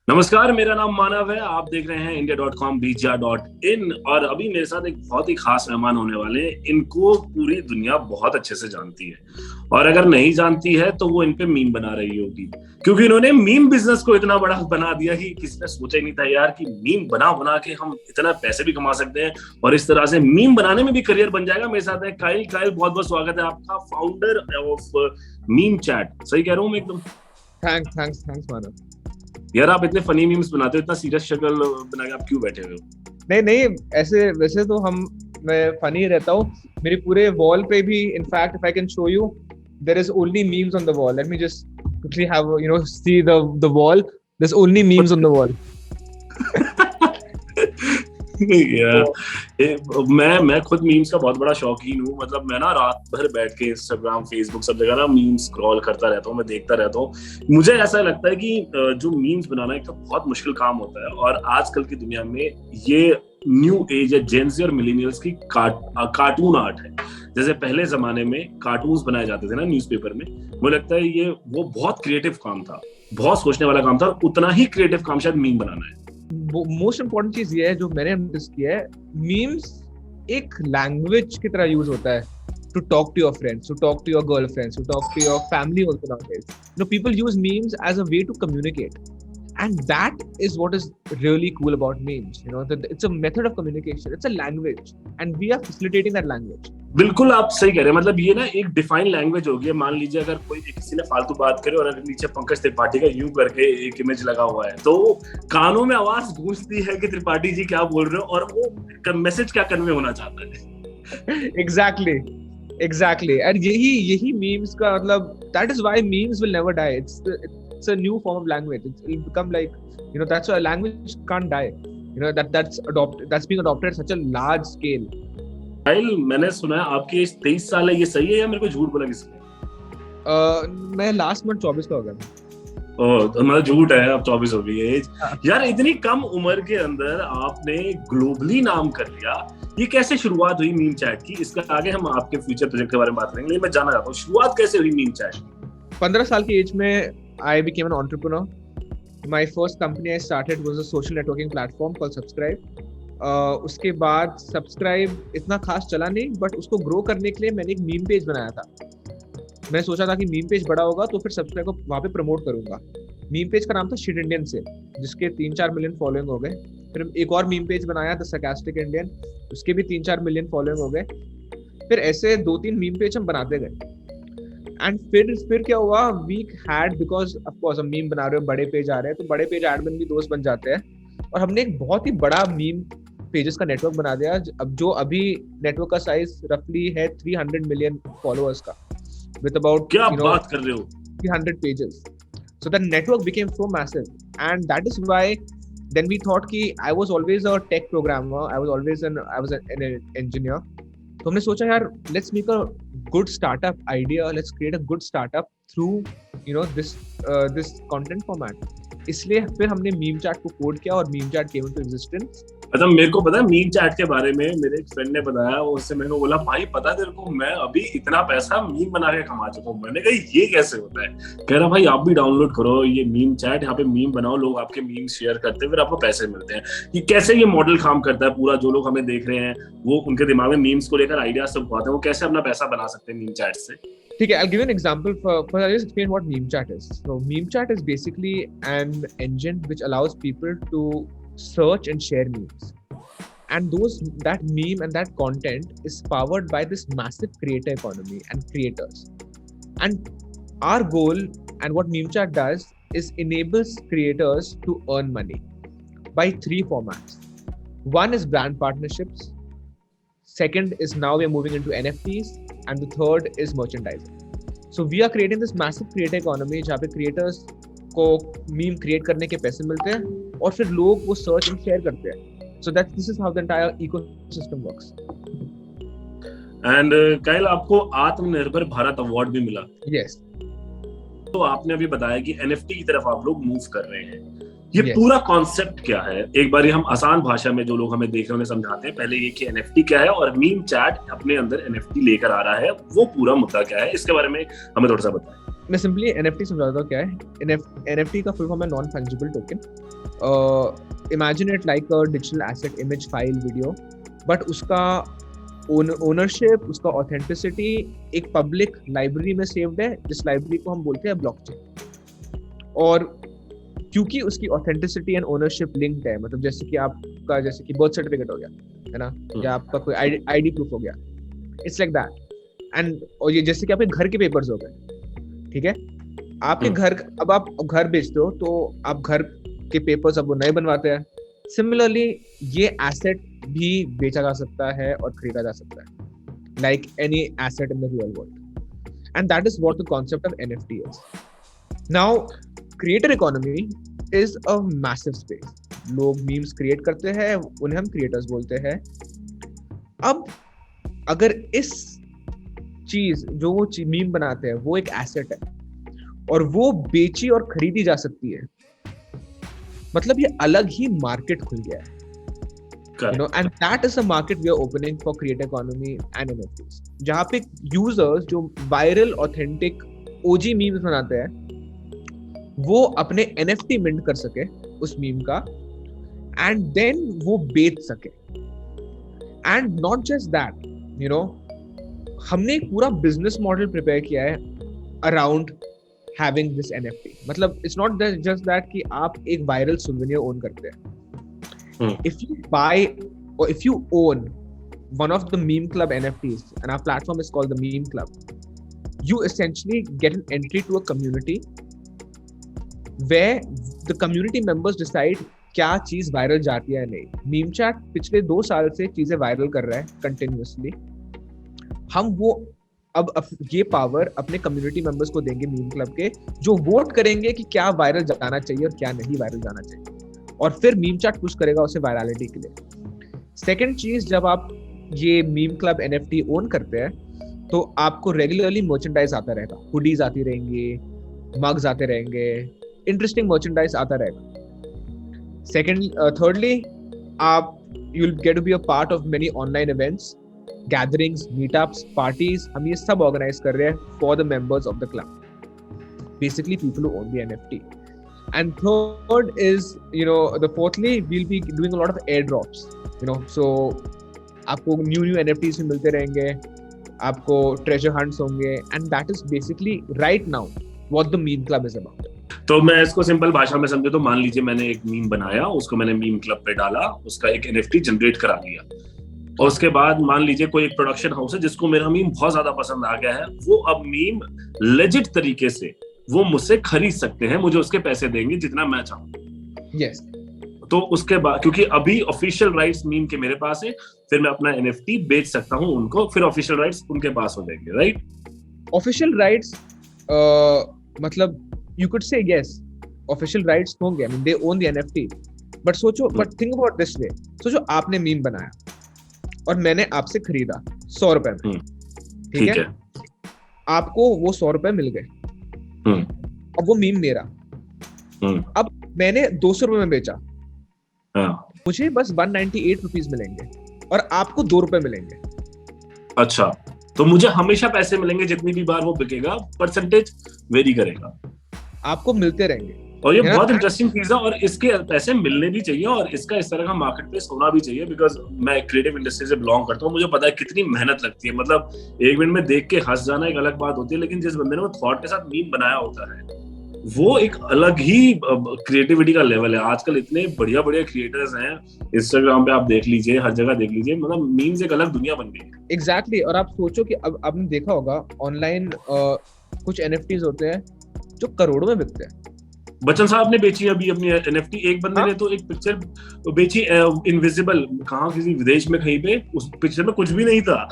नमस्कार, मेरा नाम मानव है। आप देख रहे हैं india.com bija.in। और अभी मेरे साथ एक बहुत ही खास मेहमान होने वाले हैं। इनको पूरी दुनिया बहुत अच्छे से जानती है, और अगर नहीं जानती है तो वो इन पे मीम बना रही होगी, क्योंकि इन्होंने मीम बिजनेस को इतना बड़ा बना दिया कि किसी ने सोचा ही नहीं था यार कि मीम बना बना के हम इतना पैसे भी कमा सकते हैं, और इस तरह से मीम बनाने में भी करियर बन जाएगा। मेरे साथ है काइल। काइल, बहुत बहुत स्वागत है आपका, फाउंडर ऑफ मीम चैट। सही कह रहा हूँ मैं एकदम? थैंक्स मानव। यार, आप इतने फनी मीम्स बनाते हो, इतना सीरियस शक्ल बना के आप क्यों बैठे हुए हो? नहीं, ऐसे वैसे तो मैं फनी रहता हूँ। मेरे पूरे वॉल पे भी, in fact if I can show you, there is only memes on the wall. Let me just quickly have see the wall. There is only memes on the wall. मैं खुद मीम्स का बहुत बड़ा शौकीन हूँ। मतलब मैं ना रात भर बैठ के इंस्टाग्राम, फेसबुक, सब जगह ना मीम्स स्क्रॉल करता रहता हूँ, मैं देखता रहता हूँ। मुझे ऐसा लगता है कि जो मीम्स बनाना एक तो बहुत मुश्किल काम होता है, और आजकल की दुनिया में ये न्यू एज है, जेनजी और मिलेनियल्स की कार्टून आर्ट है। जैसे पहले जमाने में कार्टून्स बनाए जाते थे ना न्यूज़पेपर में, मुझे लगता है ये वो बहुत क्रिएटिव काम था, बहुत सोचने वाला काम था। उतना ही क्रिएटिव काम शायद मीम बनाना है। मोस्ट इम्पोर्टेंट चीज ये है जो मैंने नोटिस किया है, मीम्स एक लैंग्वेज की तरह यूज होता है to talk to your friends, to talk to your girlfriends, to talk to your family also nowadays. People use memes as a way to communicate, and that is what is really cool about memes. That it's a method of communication, it's a language, and we are facilitating that language. बिल्कुल, आप सही कह रहे हैं। मतलब ये ना एक डिफाइन लैंग्वेज हो गई। मान लीजिए अगर कोई किसी ने फालतू बात करे और अगर नीचे पंकज त्रिपाठी का यूं करके एक इमेज लगा हुआ है, तो कानों में आवाज गूंजती है कि त्रिपाठी जी क्या बोल रहे हो, और वो मैसेज क्या कन्वे होना चाहता है। Exactly. And यही memes का मतलब, that is why memes will never die. It's a new form of language. It'll become like, that's why a language can't die. That's being adopted at such a large scale. मैंने सुना है आपकी 23 साल है, ये सही है या मेरे को झूठ बोला किसने? मैं लास्ट मंथ 24 का हो गया। तो मतलब झूठ है, अब 24 हो गई है एज। यार, इतनी कम उम्र के अंदर आपने ग्लोबली नाम कर लिया। ये कैसे शुरुआत हुई मीम चैट की? इसके आगे हम आपके फ्यूचर प्रोजेक्ट के बारे में बात करेंगे, लेकिन मैं जानना चाहता हूँ शुरुआत कैसे हुई मीम चैट की? 15 साल की एज में I became an entrepreneur. My first company I started was a social networking platform called subscribe. उसके बाद सब्सक्राइब इतना खास चला नहीं, बट उसको ग्रो करने के लिए मैंने एक मीम पेज बनाया था। मैं सोचा था कि मीम पेज बड़ा होगा तो फिर सब्सक्राइब को वहाँ पे प्रमोट करूंगा। मीम पेज का नाम था शिट इंडियन से, जिसके 3-4 मिलियन फॉलोइंग हो गए। फिर एक और मीम पेज बनाया द सरकास्टिक इंडियन, उसके भी 3-4 मिलियन फॉलोइंग हो गए। फिर ऐसे 2-3 मीम पेज हम बनाते गए। एंड फिर क्या हुआ, we had, because of course हम मीम बना रहे हो, बड़े पेज आ रहे हैं, तो बड़े पेज एडमिन भी दोस्त बन जाते हैं, और हमने एक बहुत ही बड़ा मीम पेजेस का नेटवर्क बना दिया। अब जो अभी नेटवर्क का साइज रफली है 300 मिलियन फॉलोअर्स का, with about क्या बात कर रहे हो, 300 pages. So the network became so massive, and that is why then we thought कि I was always a tech programmer, I was an engineer. तो हमने सोचा यार, let's make a good startup idea, let's create a good startup through this content format. इसलिए फिर हमने meme chat को code किया और meme chat came into existence. अच्छा, मेरे को पता है मीम चैट के बारे में, मेरे एक फ्रेंड ने बताया। उससे मैंने बोला, भाई पता है तेरे को, मैं अभी इतना पैसा मीम बना के कमा चुका हूँ। मैंने कहा ये कैसे होता है? कह रहा भाई आप भी डाउनलोड करो ये मीम चैट, यहाँ पे मीम बनाओ, लोग आपके मीम शेयर करते हैं, फिर आपको पैसे मिलते हैं। ये कैसे ये मॉडल काम करता है पूरा? जो लोग हमें देख रहे हैं वो उनके दिमाग में मीम्स को लेकर आइडिया सब आते हैं, वो कैसे अपना पैसा बना सकते हैं मीम चैट से? ठीक है, I'll give you an example. I'll just explain what meme chat is. So meme chat is basically an engine which allows people to search and share memes. And that meme and that content is powered by this massive creator economy and creators. And our goal and what meme chat does is enables creators to earn money by 3 formats. One is brand partnerships. Second is now we are moving into NFTs, and the third is merchandising. So we are creating this massive creator economy जहाँ पे creators को meme create करने के पैसे मिलते हैं, और फिर लोग वो search and share करते हैं. So this is how the entire ecosystem works. And Kyle, आपको आत्मनिर्भर भारत अवार्ड भी मिला। Yes. तो आपने अभी बताया कि NFT की तरफ आप लोग मूव कर रहे हैं। ये Yes. पूरा कॉन्सेप्ट क्या है? एक बार हम आसान भाषा में जो लोग हमें देख रहे हैं समझाते हैं। पहले ये कि NFT क्या है, और मीम चैट अपने अंदर NFT लेकर आ रहा है, वो पूरा मुद्दा क्या है, इसके बारे में हमें थोड़ा सा बताएं। मैं सिंपली एनएफटी समझाता हूँ क्या है। एनएफटी का फुल फॉर्म है non fungible token. Imagine it like a digital asset, image, file, video, but उसका ओनरशिप, उसका ऑथेंटिसिटी एक पब्लिक लाइब्रेरी में सेव्ड है, जिस लाइब्रेरी को हम बोलते हैं ब्लॉकचेन। और क्योंकि उसकी ऑथेंटिसिटी एंड ओनरशिप लिंक्ड है, मतलब जैसे कि आपका जैसे कि बर्थ सर्टिफिकेट हो गया है ना, या आपका कोई आईडी प्रूफ हो गया, इट्स लाइक दैट। एंड और ये जैसे कि आपके घर के पेपर्स हो गए, ठीक है, आपके घर, अब आप घर बेचते हो तो आप घर के पेपर्स अब वो नए बनवाते हैं। सिमिलरली ये एसेट भी बेचा जा सकता है और खरीदा जा सकता है, like any asset in the real world, and that is what the concept of NFT is. Now creator economy is a massive space. लोग मीम्स क्रिएट करते हैं, उन्हें हम क्रिएटर्स बोलते हैं। अब अगर इस चीज जो वो मीम बनाते हैं वो एक एसेट है और वो बेची और खरीदी जा सकती है, मतलब ये अलग ही मार्केट खुल गया है, you know, and that is a market we are opening for creator economy and NFTs, जहाँ पे यूजर्स जो वायरल ऑथेंटिक ओजी मीम्स बनाते हैं वो अपने NFT मिंट कर सके उस मीम का, एंड देन वो बेच सके। And not just that, you know, हमने एक पूरा बिजनेस मॉडल प्रिपेयर किया है अराउंड having this NFT। मतलब it's not just that कि आप एक viral souvenir own करते हैं। If you buy or if you own one of the meme club NFTs, and our platform is called the Meme Club, you essentially get an entry to a community where the community members decide क्या चीज viral जाती है या नहीं। Meme chat पिछले 2 साल से चीजें वायरल कर रहा है कंटिन्यूअसली। हम वो अब ये पावर अपने कम्युनिटी मेंबर्स को देंगे मीम क्लब के, जो वोट करेंगे कि क्या वायरल जाना चाहिए और क्या नहीं वायरल जाना चाहिए, और फिर मीम चैट पुश करेगा उसे वायरलिटी के लिए। सेकंड चीज, जब आप ये मीम क्लब NFT ओन करते हैं तो आपको रेगुलरली मर्चेंडाइज आता रहेगा, हुडीज आती रहेंगी, मग्स आते रहेंगे, इंटरेस्टिंग मर्चेंडाइज आता रहेगा। सेकंड thirdly, आप you will get to be a part of many online events, gatherings, meetups, parties, हम ये सब ऑर्गेनाइज कर रहे हैं for the members of the club, basically people who own the NFT। And third is, you know, the fourthly, we'll be doing a lot of air drops, you know, so आपको new NFTs भी मिलते रहेंगे, आपको treasure hunts होंगे, and that is basically right now what the meme club is about. तो मैं इसको simple भाषा में समझे तो मान लीजिए मैंने एक मीम बनाया, उसको मैंने मीम क्लब पे डाला, उसका एक NFT जनरेट करा लिया, और उसके बाद मान लीजिए कोई एक प्रोडक्शन हाउस है जिसको मेरा मीम बहुत ज्यादा पसंद आ गया है, वो अब मीम लेजिट तरीके से वो मुझसे खरीद सकते हैं, मुझे उसके पैसे देंगे जितना मैं चाहूँ। यस। तो उसके बाद क्योंकि अभी ऑफिशियल राइट्स मीम के मेरे पास है, फिर मैं अपना NFT बेच सकता हूँ उनको, फिर ऑफिशियल राइट्स उनके पास हो जाएंगे, राइट? ऑफिशियल राइट्स मतलब you could say yes, official rights होंगे, I mean they own the NFT, but सोचो, but think about this way, सोचो आपने मीम बनाया और मैंने आपसे खरीदा 100 रुपए में, ठीक है? आपको वो 100 रुपए मिल गए, अब वो मीम मेरा, अब मैंने 200 रुपए में बेचा, मुझे बस 198 रुपीज मिलेंगे और आपको 2 रुपए मिलेंगे। अच्छा, तो मुझे हमेशा पैसे मिलेंगे, जितनी भी बार वो बिकेगा परसेंटेज वेरी करेगा, आपको मिलते रहेंगे। और ये बहुत इंटरेस्टिंग चीज है, और इसके पैसे मिलने भी चाहिए, और इसका इस तरह का मार्केट प्लेस होना भी चाहिए, बिकॉज मैं क्रिएटिव इंडस्ट्री से बिलोंग करता हूँ, मुझे पता है कितनी मेहनत लगती है। मतलब एक मिनट में देख के हंस जाना एक अलग बात होती है, लेकिन जिस बंदे ने वो थॉट के साथ मीम बनाया होता है वो एक अलग ही क्रिएटिविटी का लेवल है। आजकल इतने बढ़िया बढ़िया क्रिएटर्स हैं, इंस्टाग्राम पे आप देख लीजिए, हर जगह देख लीजिए, मतलब मीम्स एक अलग दुनिया बन गई है। एग्जैक्टली। और आप सोचो कि अब आपने देखा होगा ऑनलाइन कुछ NFTs होते हैं जो करोड़ों में बिकते हैं। बच्चन साहब ने बेची अभी अपनी NFT, एक बंदे ने तो एक पिक्चर बेची इनविजिबल, कहाँ किसी विदेश में कहीं पे, उस पिक्चर में कुछ भी नहीं था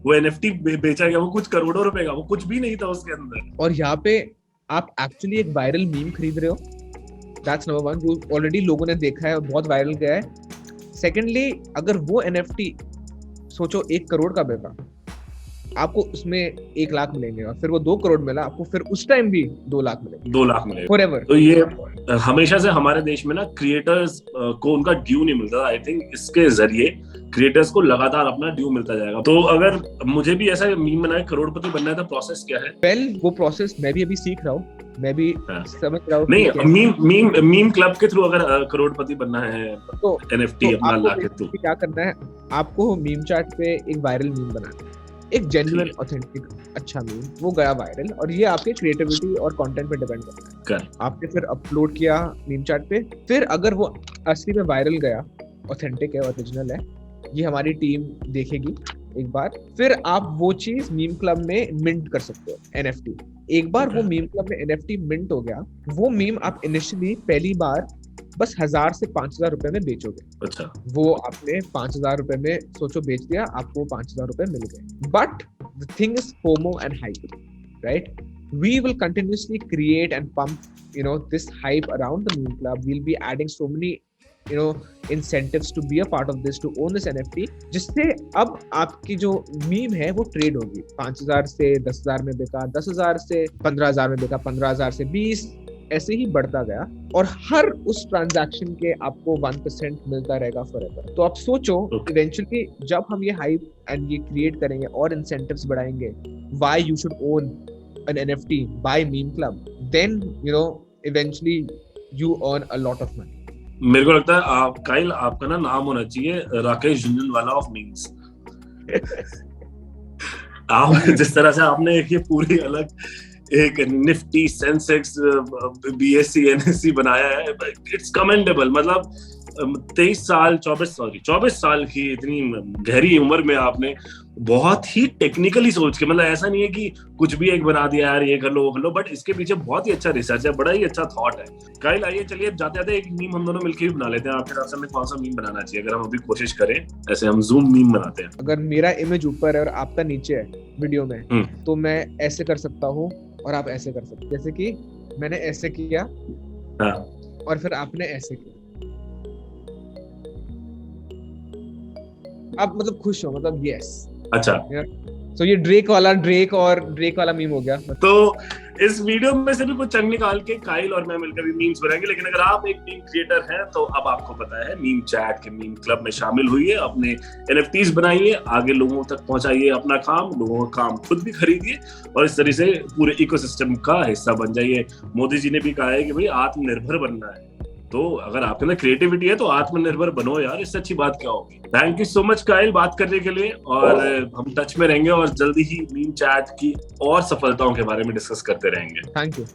वो NFT बेचा गया, वो कुछ करोड़ों रुपए का, वो कुछ भी नहीं था उसके अंदर। और यहाँ पे आप एक्चुअली एक वायरल मीम खरीद रहे हो, दैट्स नंबर 1, जो ऑलरेडी लोगों ने देखा है और बहुत वायरल गया है। सेकेंडली, अगर वो NFT सोचो 1 करोड़ का बिका, आपको उसमें 1 लाख मिलेंगे, और फिर वो 2 करोड़ मिला आपको, फिर उस टाइम भी 2 लाख मिलेंगे, 2 लाख मिलेगा फॉरएवर। तो ये हमेशा से हमारे देश में ना क्रिएटर्स को उनका ड्यू नहीं मिलता। आई थिंक इसके जरिए क्रिएटर्स को लगातार अपना ड्यू मिलता जाएगा। तो अगर मुझे भी ऐसा मीम बनाए करोड़पति बनना है तो प्रोसेस क्या है? वेल वो प्रोसेस मैं भी अभी सीख रहा हूँ, मैं भी समझ रहा हूँ। नहीं, मीम क्लब के थ्रू अगर करोड़पति बनना है तो NFT अपना ला के तो क्या करना है, आपको मीम चैट पे एक वायरल मीम बनाना है, एक जेन्युइन ऑथेंटिक अच्छा मीम, वो गया वायरल, और ये आपके क्रिएटिविटी और कंटेंट पे डिपेंड करता है। आपने फिर अपलोड किया मीम चैट पे, फिर अगर वो असली में वायरल गया, ऑथेंटिक है, ओरिजिनल है, ये हमारी टीम देखेगी एक बार, फिर आप वो चीज मीम क्लब में मिंट कर सकते हो NFT। एक बार वो मीम क्लब में NFT मिंट हो गया, वो मीम आप इनिशियली पहली बार बस 1000 से 5000 रुपए में बेचोगे। अच्छा, वो आपने 5000 रुपए में सोचो बेच दिया, आपको 5000 रुपए मिल गए। But the thing is FOMO and hype, right? We will continuously create and pump, this hype around the meme club. We'll be adding so many, incentives to be a part of this, to own this NFT, जिससे अब आपकी जो meme है वो trade होगी। 5000 से 10,000 में बिका, 10,000 से 15,000 में बिका, 15,000 से 20, ऐसे ही बढ़ता गया, और हर उस ट्रांजैक्शन के आपको 1% मिलता रहेगा फॉरएवर। तो आप सोचो, इवेंचुअली जब हम ये हाइप एंड ये क्रिएट करेंगे और इंसेंटिव्स बढ़ाएंगे, why you should own an NFT, buy meme club, then eventually you earn a lot of money. मेरे को लगता है काइल आपका ना नाम होना चाहिए राकेश झुंझुनवाला ऑफ मीम्स। आप जिस तरह से आपने ये पूरी अलग एक निफ्टी सेंसेक्स BSE NSE बनाया है, इट्स कमेंडेबल। मतलब 24 साल की इतनी गहरी उम्र में आपने बहुत ही टेक्निकली सोच के, मतलब ऐसा नहीं है कि कुछ भी एक बना दिया यार ये कर लो वो कर लो, बट इसके पीछे बहुत ही अच्छा रिसर्च है, बड़ा ही अच्छा थॉट है। काइल आइए चलिए अब जाते जाते एक मीम हम दोनों मिलकर भी बना लेते हैं। आपके हिसाब से हमें कौन सा मीम बनाना चाहिए? अगर हम अभी कोशिश करें, ऐसे हम जूम मीम बनाते हैं, अगर मेरा इमेज ऊपर है और आपका नीचे है वीडियो में, तो मैं ऐसे कर सकता हूँ और आप ऐसे कर सकते, जैसे कि मैंने ऐसे किया और फिर आपने ऐसे किया। आप मतलब खुश हो, मतलब यस। अच्छा, तो ये ड्रेक वाला मीम हो गया। तो इस वीडियो में से भी कुछ चंग निकाल के काइल और मैं मिलकर भी मीम्स बनाएंगे। लेकिन अगर आप एक मीम क्रिएटर हैं तो अब आपको पता है, मीम चैट के मीम क्लब में शामिल हुइए, अपने NFTs बनाइए, आगे लोगों तक पहुंचाइए अपना काम, लोगों का काम खुद भी खरीदिए और इस तरह से पूरे इकोसिस्टम का हिस्सा बन जाइए। मोदी जी ने भी कहा है कि भाई आत्मनिर्भर बनना है, तो अगर आपके अंदर क्रिएटिविटी है तो आत्मनिर्भर बनो यार, इससे अच्छी बात क्या होगी। Thank you so much Kyle बात करने के लिए, और हम टच में रहेंगे और जल्दी ही मीम चैट की और सफलताओं के बारे में डिस्कस करते रहेंगे। Thank you.